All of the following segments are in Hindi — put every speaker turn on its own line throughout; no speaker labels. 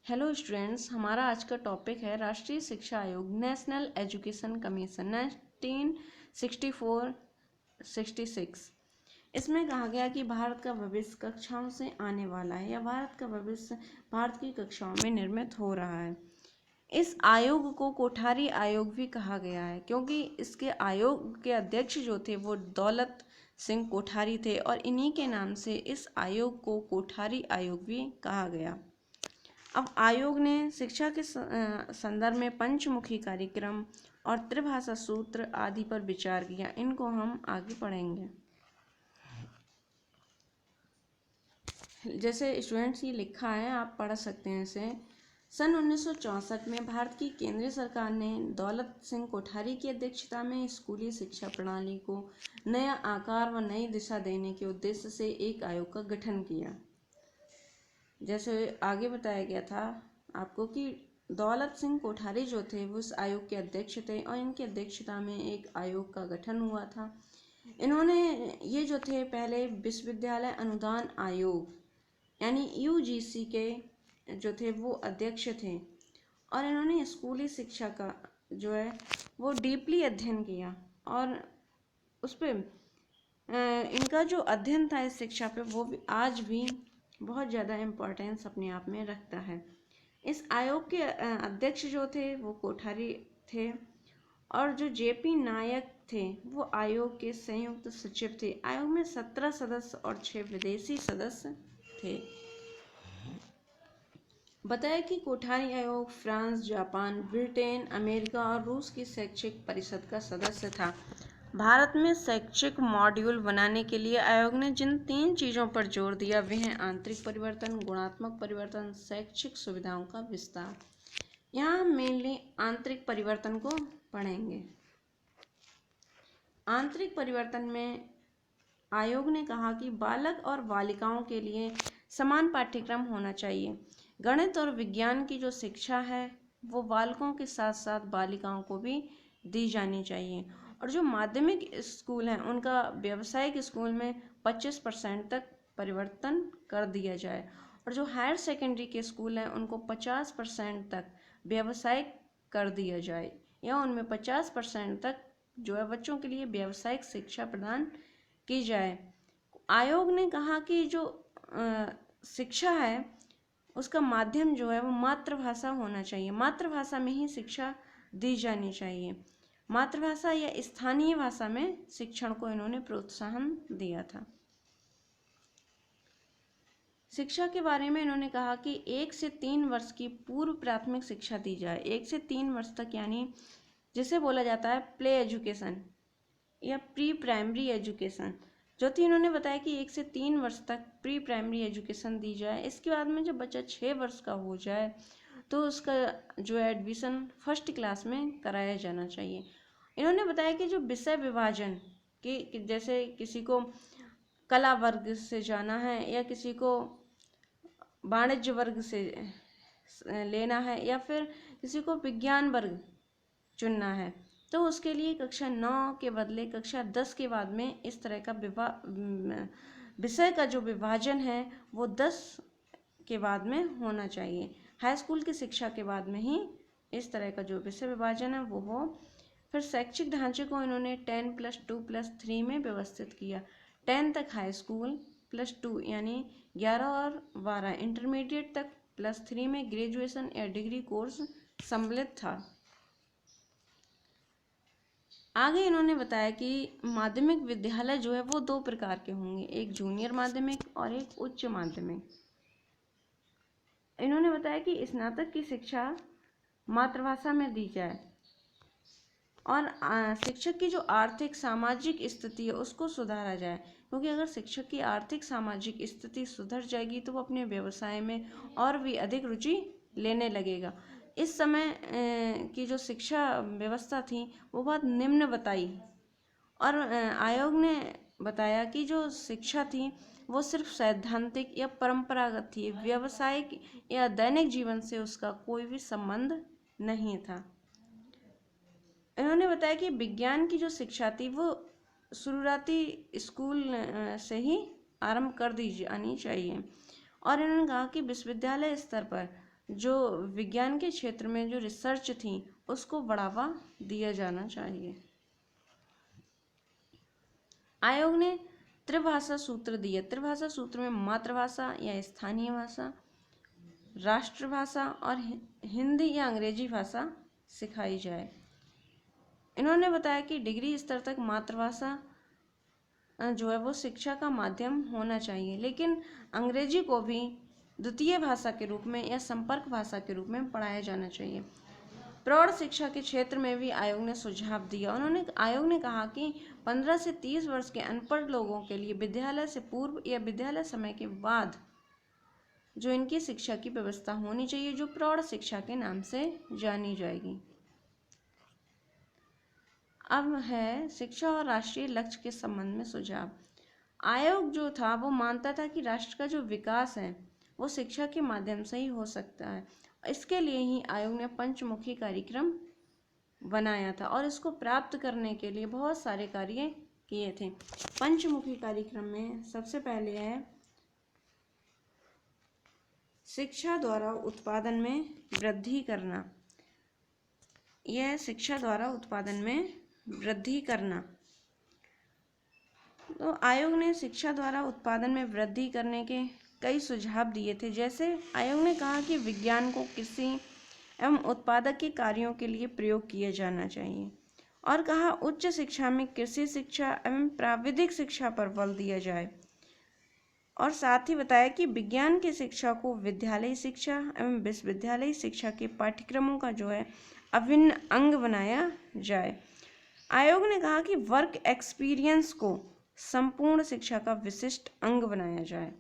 हेलो स्टूडेंट्स, हमारा आज का टॉपिक है राष्ट्रीय शिक्षा आयोग नेशनल एजुकेशन कमीशन 1964-66। इसमें कहा गया कि भारत का भविष्य कक्षाओं से आने वाला है या भारत का भविष्य भारत की कक्षाओं में निर्मित हो रहा है। इस आयोग को कोठारी आयोग भी कहा गया है क्योंकि इसके आयोग के अध्यक्ष जो थे वो दौलत सिंह कोठारी थे और इन्हीं के नाम से इस आयोग को कोठारी आयोग भी कहा गया। अब आयोग ने शिक्षा के संदर्भ में पंचमुखी कार्यक्रम और त्रिभाषा सूत्र आदि पर विचार किया। इनको हम आगे पढ़ेंगे। जैसे स्टूडेंट्स ये लिखा है, आप पढ़ सकते हैं इसे। सन 1964 में भारत की केंद्रीय सरकार ने दौलत सिंह कोठारी की अध्यक्षता में स्कूली शिक्षा प्रणाली को नया आकार व नई दिशा देने के उद्देश्य से एक आयोग का गठन किया। जैसे आगे बताया गया था आपको कि दौलत सिंह कोठारी जो थे वो इस आयोग के अध्यक्ष थे और इनकी अध्यक्षता में एक आयोग का गठन हुआ था। इन्होंने ये जो थे पहले विश्वविद्यालय अनुदान आयोग यानी यूजीसी के जो थे वो अध्यक्ष थे और इन्होंने स्कूली शिक्षा का जो है वो डीपली अध्ययन किया और उस पर इनका जो अध्ययन था इस शिक्षा पे वो भी आज भी बहुत ज़्यादा इम्पोर्टेंस अपने आप में रखता है। इस आयोग के अध्यक्ष जो थे वो कोठारी थे और जो जेपी नायक थे वो आयोग के संयुक्त सचिव थे। आयोग में 17 सदस्य और 6 विदेशी सदस्य थे। बताया कि कोठारी आयोग फ्रांस, जापान, ब्रिटेन, अमेरिका और रूस की शैक्षिक परिषद का सदस्य था। भारत में शैक्षिक मॉड्यूल बनाने के लिए आयोग ने जिन 3 चीज़ों पर जोर दिया वे हैं आंतरिक परिवर्तन, गुणात्मक परिवर्तन, शैक्षिक सुविधाओं का विस्तार। यहाँ हम मेनली आंतरिक परिवर्तन को पढ़ेंगे। आंतरिक परिवर्तन में आयोग ने कहा कि बालक और बालिकाओं के लिए समान पाठ्यक्रम होना चाहिए। गणित और विज्ञान की जो शिक्षा है वो बालकों के साथ साथ बालिकाओं को भी दी जानी चाहिए और जो माध्यमिक स्कूल हैं उनका व्यावसायिक स्कूल में 25% तक परिवर्तन कर दिया जाए और जो हायर सेकेंडरी के स्कूल हैं उनको 50% तक व्यावसायिक कर दिया जाए या उनमें 50% तक जो है बच्चों के लिए व्यावसायिक शिक्षा प्रदान की जाए। आयोग ने कहा कि जो शिक्षा है उसका माध्यम जो है वो मातृभाषा होना चाहिए। मातृभाषा में ही शिक्षा दी जानी चाहिए। मातृभाषा या स्थानीय भाषा में शिक्षण को इन्होंने प्रोत्साहन दिया था। शिक्षा के बारे में इन्होंने कहा कि 1 से 3 वर्ष की पूर्व प्राथमिक शिक्षा दी जाए। 1 से 3 वर्ष तक यानी जिसे बोला जाता है प्ले एजुकेशन या प्री प्राइमरी एजुकेशन, जो थी इन्होंने बताया कि 1 से 3 वर्ष तक प्री प्राइमरी एजुकेशन दी जाए। इसके बाद में जब बच्चा 6 वर्ष का हो जाए तो उसका जो है एडमिशन फर्स्ट क्लास में कराया जाना चाहिए। इन्होंने बताया कि जो विषय विभाजन कि जैसे किसी को कला वर्ग से जाना है या किसी को वाणिज्य वर्ग से लेना है या फिर किसी को विज्ञान वर्ग चुनना है तो उसके लिए कक्षा 9 के बदले कक्षा 10 के बाद में इस तरह का विषय का जो विभाजन है वो 10 के बाद में होना चाहिए। हाई स्कूल की शिक्षा के बाद में ही इस तरह का जो विषय विभाजन है वो हो। फिर शैक्षिक ढांचे को इन्होंने 10+2+3 में व्यवस्थित किया। 10 तक हाई स्कूल, +2 यानी 11 और 12 इंटरमीडिएट तक, +3 में ग्रेजुएशन या डिग्री कोर्स सम्मिलित था। आगे इन्होंने बताया कि माध्यमिक विद्यालय जो है वो 2 प्रकार के होंगे, एक जूनियर माध्यमिक और एक उच्च माध्यमिक। इन्होंने बताया कि स्नातक की शिक्षा मातृभाषा में दी जाए और शिक्षक की जो आर्थिक सामाजिक स्थिति है उसको सुधारा जाए, क्योंकि अगर शिक्षक की आर्थिक सामाजिक स्थिति सुधर जाएगी तो वो अपने व्यवसाय में और भी अधिक रुचि लेने लगेगा। इस समय की जो शिक्षा व्यवस्था थी वो बहुत निम्न बताई और आयोग ने बताया कि जो शिक्षा थी वो सिर्फ सैद्धांतिक या परंपरागत थी, व्यावसायिक या दैनिक जीवन से उसका कोई भी संबंध नहीं था। इन्होंने बताया कि विज्ञान की जो शिक्षा थी वो शुरुआती स्कूल से ही आरंभ कर दी जानी चाहिए और इन्होंने कहा कि विश्वविद्यालय स्तर पर जो विज्ञान के क्षेत्र में जो रिसर्च थी उसको बढ़ावा दिया जाना चाहिए। आयोग ने त्रिभाषा सूत्र दिए। त्रिभाषा सूत्र में मातृभाषा या स्थानीय भाषा, राष्ट्रभाषा और हिंदी या अंग्रेजी भाषा सिखाई जाए। इन्होंने बताया कि डिग्री स्तर तक मातृभाषा जो है वो शिक्षा का माध्यम होना चाहिए, लेकिन अंग्रेजी को भी द्वितीय भाषा के रूप में या संपर्क भाषा के रूप में पढ़ाया जाना चाहिए। प्रौढ़ शिक्षा के क्षेत्र में भी आयोग ने सुझाव दिया। आयोग ने कहा कि 15 से 30 वर्ष के अनपढ़ लोगों के लिए विद्यालय से पूर्व या विद्यालय समय के बाद जो इनकी शिक्षा की व्यवस्था होनी चाहिए, जो प्रौढ़ शिक्षा के नाम से जानी जाएगी। अब है शिक्षा और राष्ट्रीय लक्ष्य के संबंध में सुझाव। आयोग जो था वो मानता था कि राष्ट्र का जो विकास है वो शिक्षा के माध्यम से ही हो सकता है। इसके लिए ही आयोग ने पंचमुखी कार्यक्रम बनाया था और इसको प्राप्त करने के लिए बहुत सारे कार्य किए थे। पंचमुखी कार्यक्रम में सबसे पहले है शिक्षा द्वारा उत्पादन में वृद्धि करना। यह शिक्षा द्वारा उत्पादन में वृद्धि करना। तो आयोग ने शिक्षा द्वारा उत्पादन में वृद्धि करने के कई सुझाव दिए थे। जैसे आयोग ने कहा कि विज्ञान को कृषि एवं उत्पादक के कार्यों के लिए प्रयोग किया जाना चाहिए और कहा उच्च शिक्षा में कृषि शिक्षा एवं प्राविधिक शिक्षा पर बल दिया जाए। और साथ ही बताया कि विज्ञान की शिक्षा को विद्यालयी शिक्षा एवं विश्वविद्यालयी शिक्षा के पाठ्यक्रमों का जो है अभिन्न अंग बनाया जाए। आयोग ने कहा कि वर्क एक्सपीरियंस को संपूर्ण शिक्षा का विशिष्ट अंग बनाया जाए।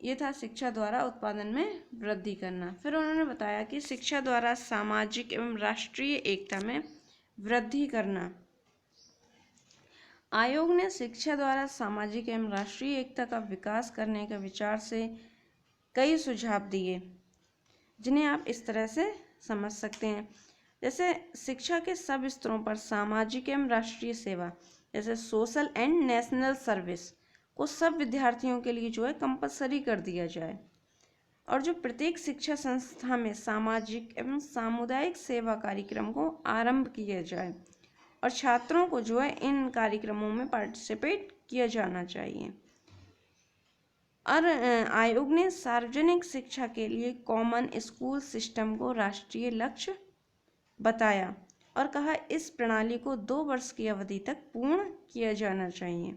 ये था शिक्षा द्वारा उत्पादन में वृद्धि करना। फिर उन्होंने बताया कि शिक्षा द्वारा सामाजिक एवं राष्ट्रीय एकता में वृद्धि करना। आयोग ने शिक्षा द्वारा सामाजिक एवं राष्ट्रीय एकता का विकास करने के विचार से कई सुझाव दिए, जिन्हें आप इस तरह से समझ सकते हैं। जैसे शिक्षा के सब स्तरों पर सामाजिक एवं राष्ट्रीय सेवा जैसे सोशल एंड नेशनल सर्विस को सब विद्यार्थियों के लिए जो है कंपलसरी कर दिया जाए और जो प्रत्येक शिक्षा संस्था में सामाजिक एवं सामुदायिक सेवा कार्यक्रम को आरंभ किया जाए और छात्रों को जो है इन कार्यक्रमों में पार्टिसिपेट किया जाना चाहिए। और आयोग ने सार्वजनिक शिक्षा के लिए कॉमन स्कूल सिस्टम को राष्ट्रीय लक्ष्य बताया और कहा इस प्रणाली को 2 वर्ष की अवधि तक पूर्ण किया जाना चाहिए।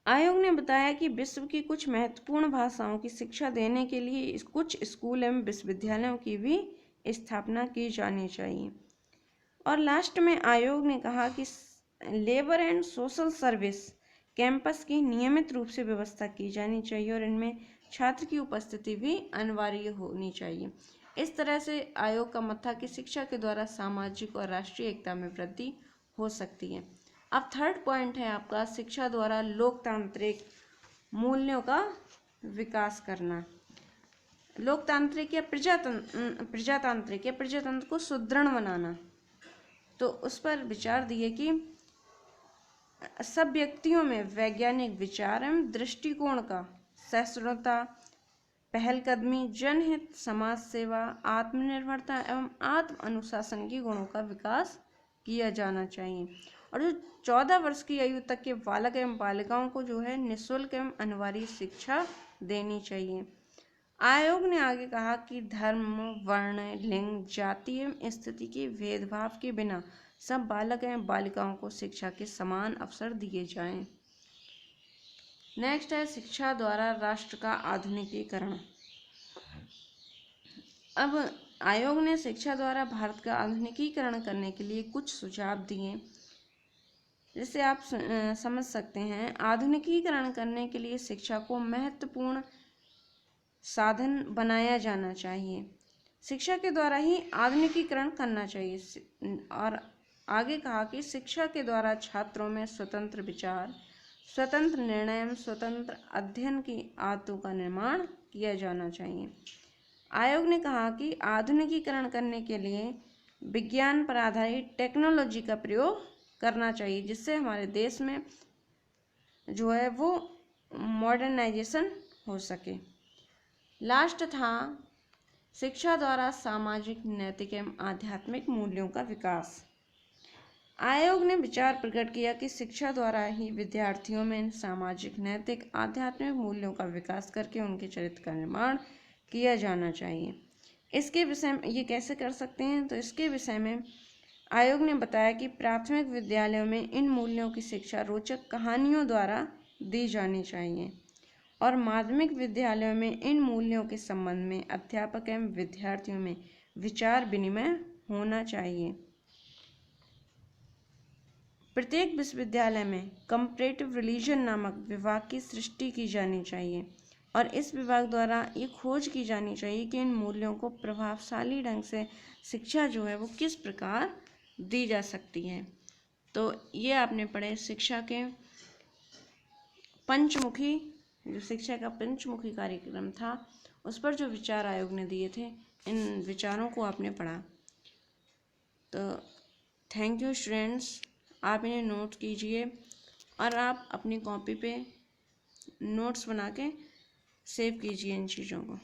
आयोग ने बताया कि विश्व की कुछ महत्वपूर्ण भाषाओं की शिक्षा देने के लिए कुछ स्कूल एवं विश्वविद्यालयों की भी स्थापना की जानी चाहिए। और लास्ट में आयोग ने कहा कि labour and social service campus की नियमित रूप से व्यवस्था की जानी चाहिए और इनमें छात्र की उपस्थिति भी अनिवार्य होनी चाहिए। इस तरह से आयोग का मत था कि शिक्षा के द्वारा सामाजिक और राष्ट्रीय एकता में वृद्धि हो सकती है। अब थर्ड पॉइंट है आपका शिक्षा द्वारा लोकतांत्रिक मूल्यों का विकास करना। लोकतांत्रिक या प्रजातंत्र को सुदृढ़ बनाना। तो उस पर विचार दिए कि सब व्यक्तियों में वैज्ञानिक विचार एवं दृष्टिकोण का सहिष्णुता, पहलकदमी, जनहित, समाज सेवा, आत्मनिर्भरता एवं आत्म अनुशासन के गुणों का विकास किया जाना चाहिए। और जो 14 वर्ष की आयु तक के बालक एवं बालिकाओं को जो है निःशुल्क एवं अनिवार्य शिक्षा देनी चाहिए। आयोग ने आगे कहा कि धर्म, वर्ण, लिंग, जाति एवं स्थिति के भेदभाव के बिना सब बालक एवं बालिकाओं को शिक्षा के समान अवसर दिए जाएं। नेक्स्ट है शिक्षा द्वारा राष्ट्र का आधुनिकीकरण। अब आयोग ने शिक्षा द्वारा भारत का आधुनिकीकरण करने के लिए कुछ सुझाव दिए, जिससे आप समझ सकते हैं। आधुनिकीकरण करने के लिए शिक्षा को महत्वपूर्ण साधन बनाया जाना चाहिए। शिक्षा के द्वारा ही आधुनिकीकरण करना चाहिए। और आगे कहा कि शिक्षा के द्वारा छात्रों में स्वतंत्र विचार, स्वतंत्र निर्णय एवं स्वतंत्र अध्ययन की आदतों का निर्माण किया जाना चाहिए। आयोग ने कहा कि आधुनिकीकरण करने के लिए विज्ञान पर आधारित टेक्नोलॉजी का प्रयोग करना चाहिए, जिससे हमारे देश में जो है वो मॉडर्नाइजेशन हो सके। लास्ट था शिक्षा द्वारा सामाजिक, नैतिक एवं आध्यात्मिक मूल्यों का विकास। आयोग ने विचार प्रकट किया कि शिक्षा द्वारा ही विद्यार्थियों में सामाजिक, नैतिक, आध्यात्मिक मूल्यों का विकास करके उनके चरित्र का निर्माण किया जाना चाहिए। इसके विषय में ये कैसे कर सकते हैं, तो इसके विषय में आयोग ने बताया कि प्राथमिक विद्यालयों में इन मूल्यों की शिक्षा रोचक कहानियों द्वारा दी जानी चाहिए और माध्यमिक विद्यालयों में इन मूल्यों के संबंध में अध्यापक एवं विद्यार्थियों में विचार विनिमय होना चाहिए। प्रत्येक विश्वविद्यालय में कंपैरेटिव रिलीजन नामक विभाग की सृष्टि की जानी चाहिए और इस विभाग द्वारा ये खोज की जानी चाहिए कि इन मूल्यों को प्रभावशाली ढंग से शिक्षा जो है वो किस प्रकार दी जा सकती है। तो ये आपने पढ़े शिक्षा के पंचमुखी, जो शिक्षा का पंचमुखी कार्यक्रम था उस पर जो विचार आयोग ने दिए थे, इन विचारों को आपने पढ़ा। तो थैंक यू स्टूडेंट्स, आप इन्हें नोट कीजिए और आप अपनी कॉपी पे नोट्स बना के सेव कीजिए इन चीज़ों को।